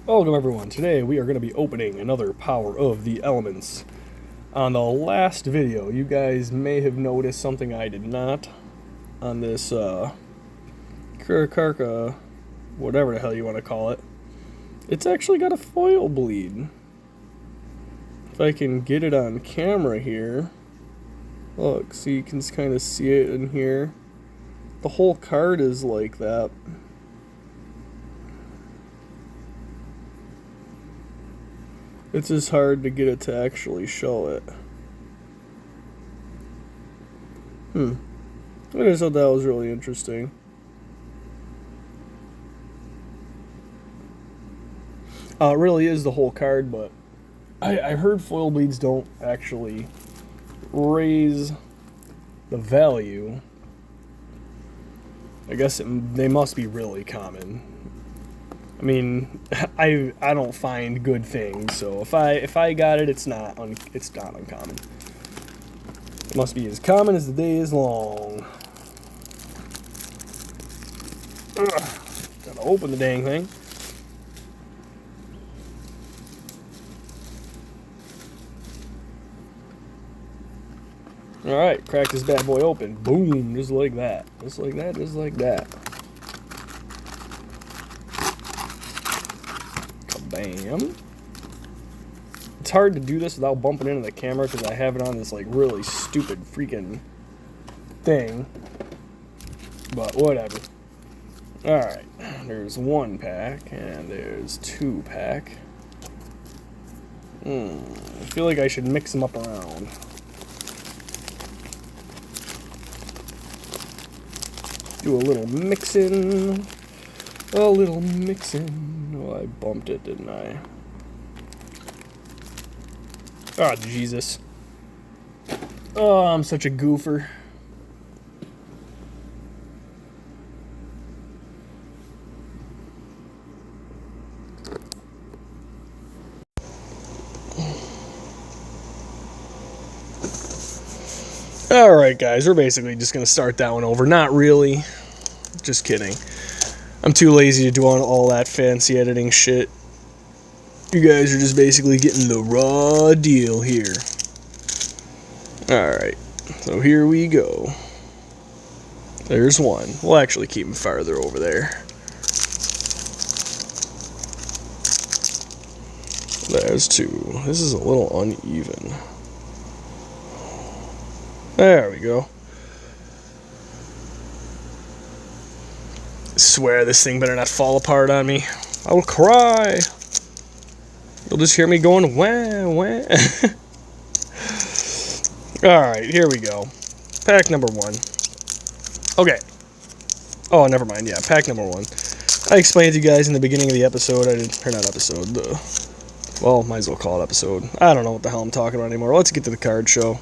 Welcome everyone. Today we are going to be opening another Power of the Elements. On the last video, you guys may have noticed something I did not on this Kurakarka, whatever the hell you want to call it. It's actually got a foil bleed. If I can get it on camera here. Look, so you can kind of see it in here. The whole card is like that. It's just hard to get it to actually show it. I just thought that was really interesting. It really is the whole card, but I heard foil bleeds don't actually raise the value. I guess they must be really common. I mean, I don't find good things, so if I got it, it's not uncommon. It must be as common as the day is long. Gotta open the dang thing. Alright, crack this bad boy open. Boom, just like that. Just like that, just like that. Kabam. It's hard to do this without bumping into the camera because I have it on this like really stupid freaking thing. But whatever. Alright, there's one pack and there's two pack. I feel like I should mix them up around. Do a little mixing. A little mixing. Oh, I bumped it, didn't I? Oh, Jesus. Oh, I'm such a goofer. Alright, guys, we're basically just going to start that one over. Not really. Just kidding. I'm too lazy to do all that fancy editing shit. You guys are just basically getting the raw deal here. Alright, so here we go. There's one. We'll actually keep him farther over there. There's two. This is a little uneven. There we go. I swear this thing better not fall apart on me. I will cry. You'll just hear me going wah wah. Alright, here we go. Pack number one. Okay. Oh, never mind. Yeah, pack number one. I explained to you guys in the beginning of the episode. Or not episode. Well, might as well call it episode. I don't know what the hell I'm talking about anymore. Let's get to the card show.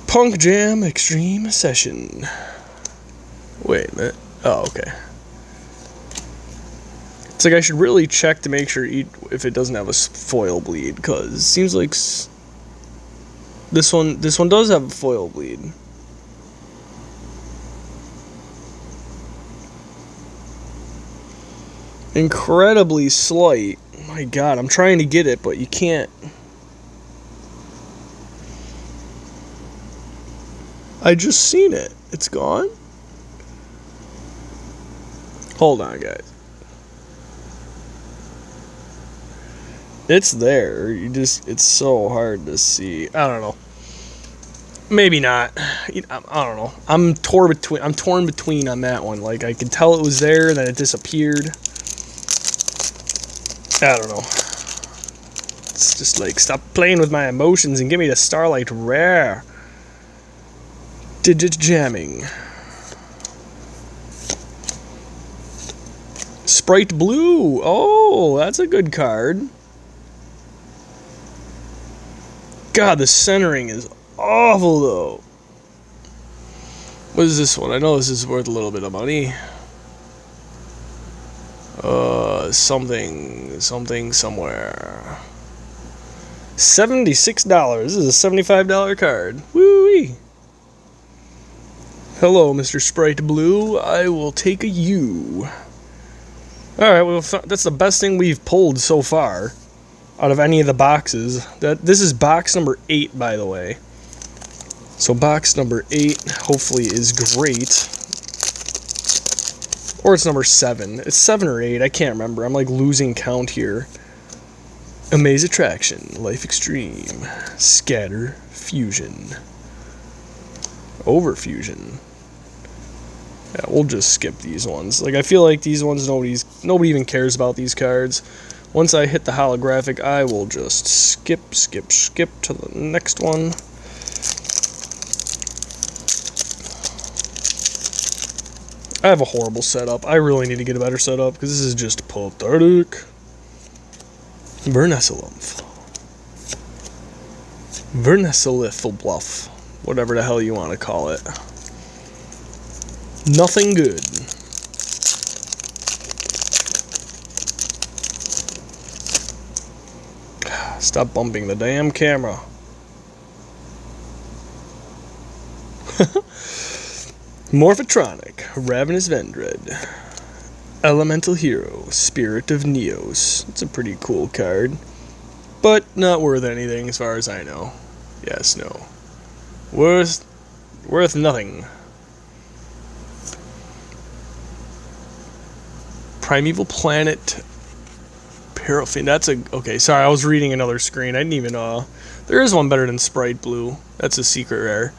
Punk Jam Extreme Session. Wait a minute. Oh, okay. It's like I should really check to make sure if it doesn't have a foil bleed, because it seems like this one does have a foil bleed. Incredibly slight. My God, I'm trying to get it, but you can't. I just seen it. It's gone? Hold on, guys. It's there. It's so hard to see. I don't know. Maybe not. I don't know. I'm torn between on that one. Like, I could tell it was there, then it disappeared. I don't know. It's just like, stop playing with my emotions and give me the Starlight Rare. Digit jamming. Sprite Blue. Oh, that's a good card. God, the centering is awful, though. What is this one? I know this is worth a little bit of money. Something, somewhere. $76. This is a $75 card. Woo-wee. Hello, Mr. Sprite Blue. I will take a U. Alright, well, that's the best thing we've pulled so far out of any of the boxes. This is box number 8, by the way. So box number 8 hopefully is great. Or it's number 7. It's 7 or 8, I can't remember. I'm like losing count here. Amaze Attraction, Life Extreme, Scatter, Fusion, Overfusion. Yeah, we'll just skip these ones. Like, I feel like these ones, nobody even cares about these cards. Once I hit the holographic, I will just skip to the next one. I have a horrible setup. I really need to get a better setup because this is just pathetic. Vernacelumph. Bluff. Whatever the hell you want to call it. Nothing good. Stop bumping the damn camera. Morphotronic, Ravenous Vendread, Elemental Hero, Spirit of Neos. It's a pretty cool card, but not worth anything as far as I know. Yes, no. Worth nothing. Primeval Planet, Paraffin. Okay, sorry, I was reading another screen. I didn't even, there is one better than Sprite Blue. That's a secret rare.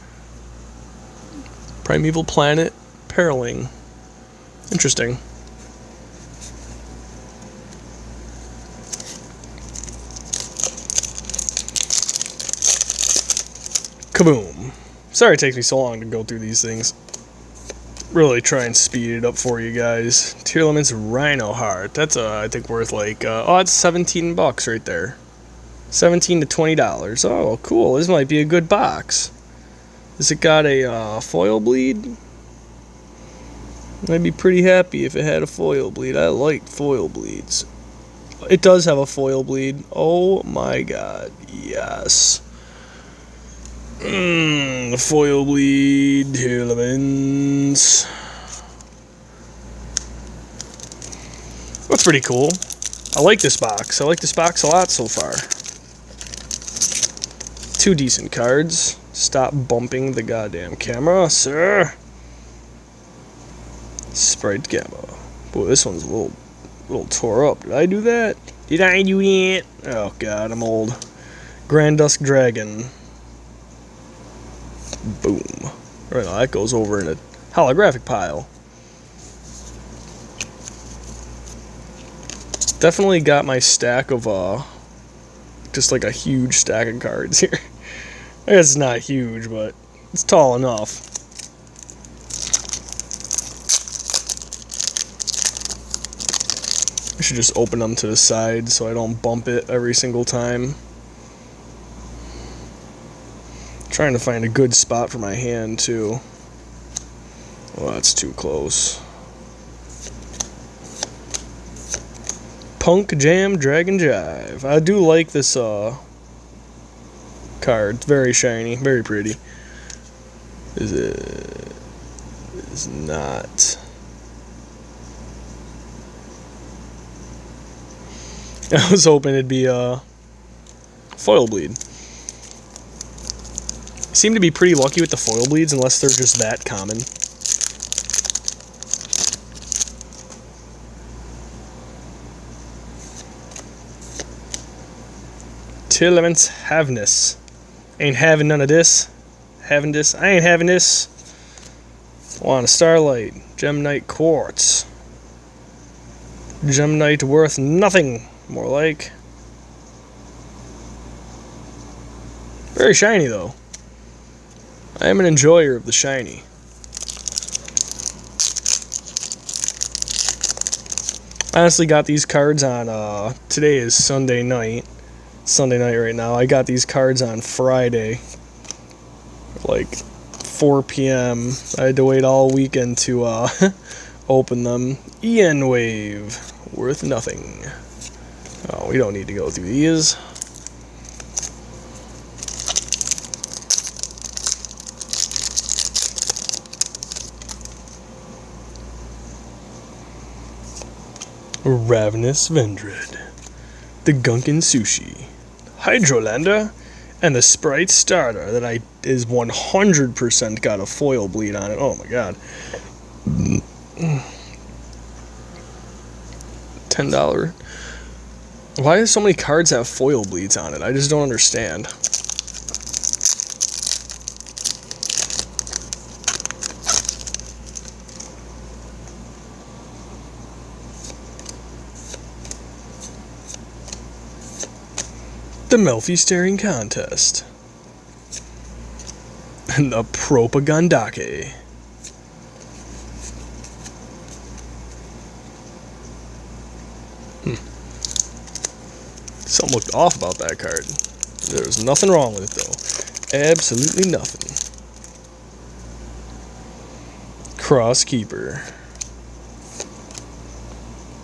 Primeval Planet, Paraling. Interesting. Kaboom. Sorry it takes me so long to go through these things. Really try and speed it up for you guys. Two Elements Rhino Heart. That's I think worth like oh, it's $17 right there. $17 to $20. Oh, cool. This might be a good box. Has it got a foil bleed? I'd be pretty happy if it had a foil bleed. I like foil bleeds. It does have a foil bleed. Oh my god. Yes. Foil bleed elements. That's pretty cool. I like this box. I like this box a lot so far. Two decent cards. Stop bumping the goddamn camera, sir. Sprite Gamma. Boy, this one's a little tore up. Did I do that? Did I do that? Oh god, I'm old. Grand Dusk Dragon. Boom. Right now, that goes over in a holographic pile. Definitely got my stack of, just like a huge stack of cards here. I guess it's not huge, but it's tall enough. I should just open them to the side so I don't bump it every single time. Trying to find a good spot for my hand too. Well, that's too close. Punk Jam Dragon Jive. I do like this card. It's very shiny, very pretty. Is it? It's not. I was hoping it'd be foil bleed. Seem to be pretty lucky with the foil bleeds unless they're just that common. Two Elements Haveness. Ain't having none of this. Having this. I ain't having this. Want a Starlight. Gemnite Quartz. Gemnite worth nothing. More like. Very shiny though. I am an enjoyer of the shiny. I honestly got these cards on, today is Sunday night. Sunday night right now. I got these cards on Friday. Like 4 p.m. I had to wait all weekend to, open them. EN Wave. Worth nothing. Oh, we don't need to go through these. Ravenous Vendred, the Gunkin Sushi, Hydrolander, and the Sprite Starter that is 100% got a foil bleed on it. Oh my god. $10. Why do so many cards have foil bleeds on it? I just don't understand. The Melfi Staring Contest. And the Propagandake. Something looked off about that card. There's nothing wrong with it though. Absolutely nothing. Crosskeeper.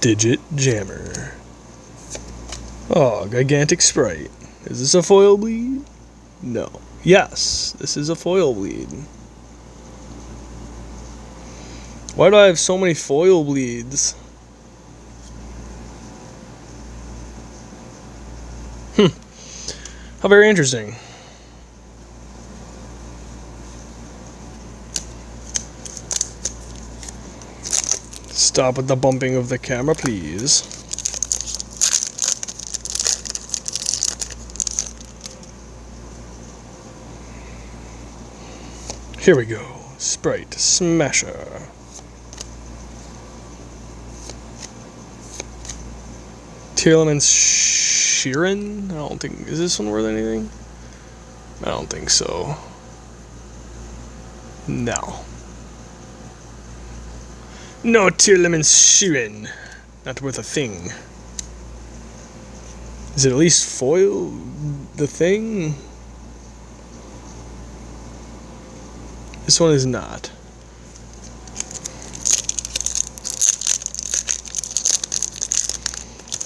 Digit Jammer. Oh, Gigantic Sprite. Is this a foil bleed? No. Yes, this is a foil bleed. Why do I have so many foil bleeds? How very interesting. Stop with the bumping of the camera, please. Here we go. Sprite Smasher. Tearlaments Sheeran? I don't think... Is this one worth anything? I don't think so. No. No Tearlaments Sheeran. Not worth a thing. Is it at least foil the thing? This one is not.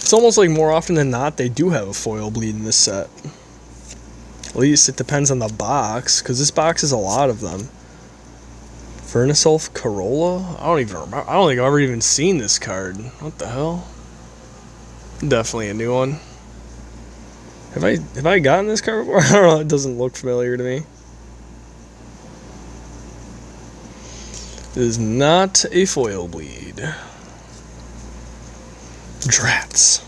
It's almost like more often than not they do have a foil bleed in this set. At least it depends on the box, because this box has a lot of them. Furnace Elf Corolla? I don't even remember. I don't think I've ever even seen this card. What the hell? Definitely a new one. Have I gotten this card before? I don't know. It doesn't look familiar to me. It is not a foil bleed. Drats.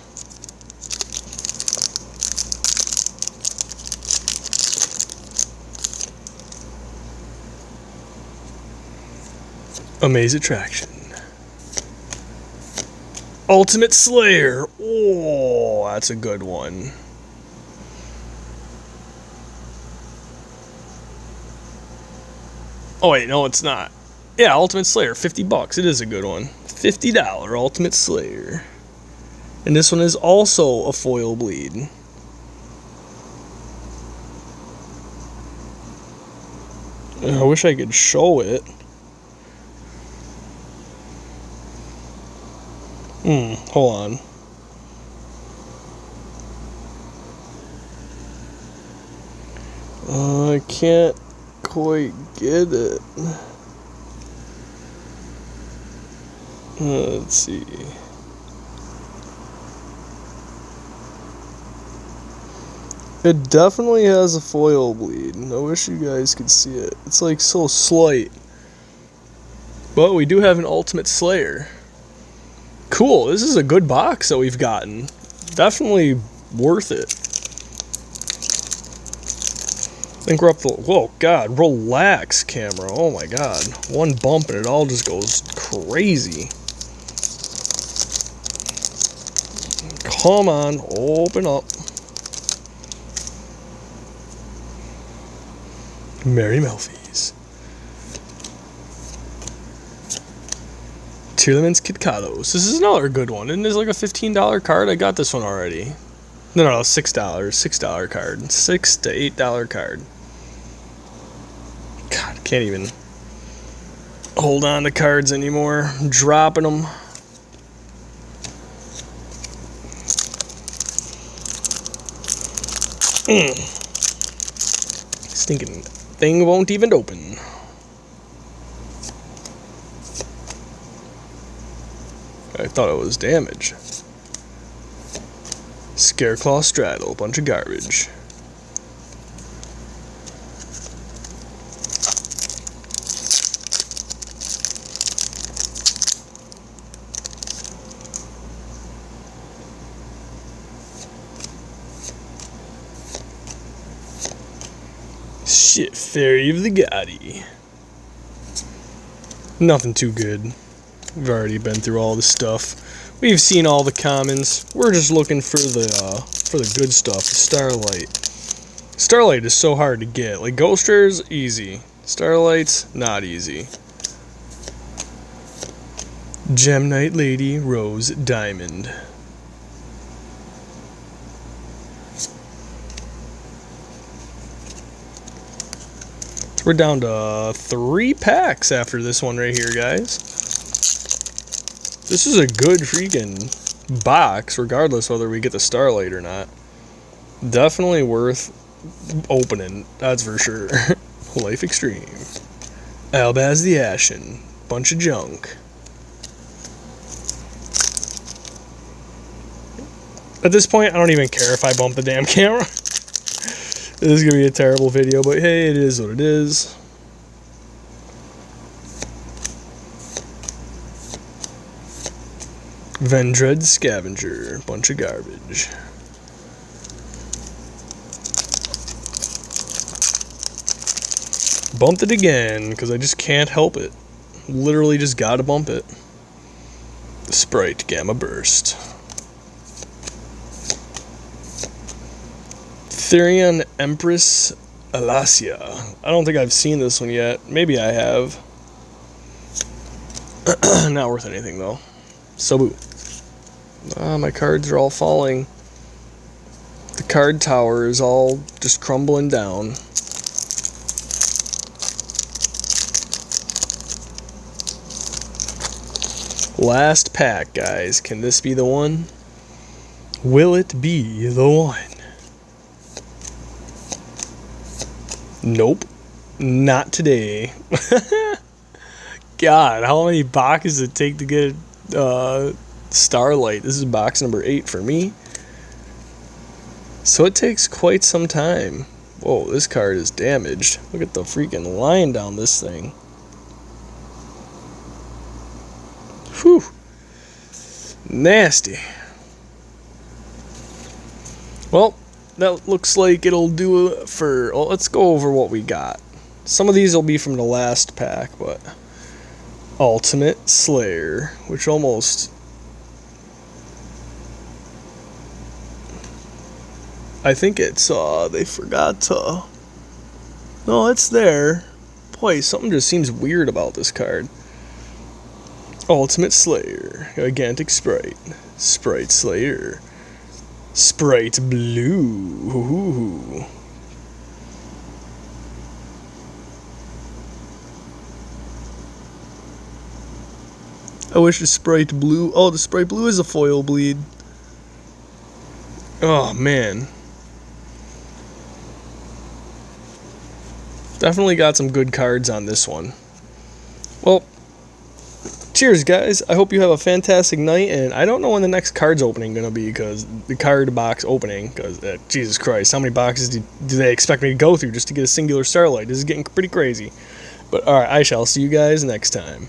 Amaze Attraction. Ultimate Slayer. Oh, that's a good one. Oh wait, no, it's not. Yeah, Ultimate Slayer, $50. It is a good one. $50 Ultimate Slayer. And this one is also a foil bleed. I wish I could show it. Hold on. I can't quite get it. Let's see. It definitely has a foil bleed. I wish you guys could see it. It's like so slight. But we do have an Ultimate Slayer. Cool, this is a good box that we've gotten. Definitely worth it. I think we're up to... Whoa, God, relax, camera. Oh my God. One bump and it all just goes crazy. Come on, open up. Merry Melfies. Tearlaments Kitkalos. This is another good one. Isn't this like a $15 card? I got this one already. No, $6. $6 card. $6 to $8 card. God, can't even hold on to cards anymore. I'm dropping them. Stinking thing won't even open. I thought it was damage. Scareclaw Straddle, bunch of garbage. Shit, Fairy of the Gotti. Nothing too good. We've already been through all the stuff. We've seen all the commons. We're just looking for the good stuff. The Starlight. Starlight is so hard to get. Like Ghost Rare's easy. Starlight's not easy. Gem Knight Lady Rose Diamond. We're down to 3 packs after this one right here, guys. This is a good freaking box, regardless whether we get the Starlight or not. Definitely worth opening, that's for sure. Life Extreme. Albaz the Ashen. Bunch of junk. At this point, I don't even care if I bump the damn camera. This is going to be a terrible video, but hey, it is what it is. Vendread Scavenger. Bunch of garbage. Bumped it again, because I just can't help it. Literally just gotta bump it. The Sprite Gamma Burst. Therion Empress Alasia. I don't think I've seen this one yet. Maybe I have. Not worth anything though. Sabu. My cards are all falling. The card tower is all just crumbling down. Last pack, guys. Can this be the one? Will it be the one? Nope. Not today. God, how many boxes does it take to get Starlight? This is box number 8 for me. So it takes quite some time. Whoa, this card is damaged. Look at the freaking line down this thing. Whew. Nasty. Well, that looks like it'll do it for... Well, let's go over what we got. Some of these will be from the last pack, but... Ultimate Slayer, which almost... I think it's, they forgot to... No, it's there. Boy, something just seems weird about this card. Ultimate Slayer, Gigantic Sprite, Sprite Slayer, Sprite Blue. Ooh. I wish the Sprite Blue... Oh, the Sprite Blue is a foil bleed. Oh, man. Definitely got some good cards on this one. Well, cheers, guys. I hope you have a fantastic night, and I don't know when the next card's opening going to be, because the card box opening, because, Jesus Christ, how many boxes do they expect me to go through just to get a singular Starlight? This is getting pretty crazy. But, alright, I shall see you guys next time.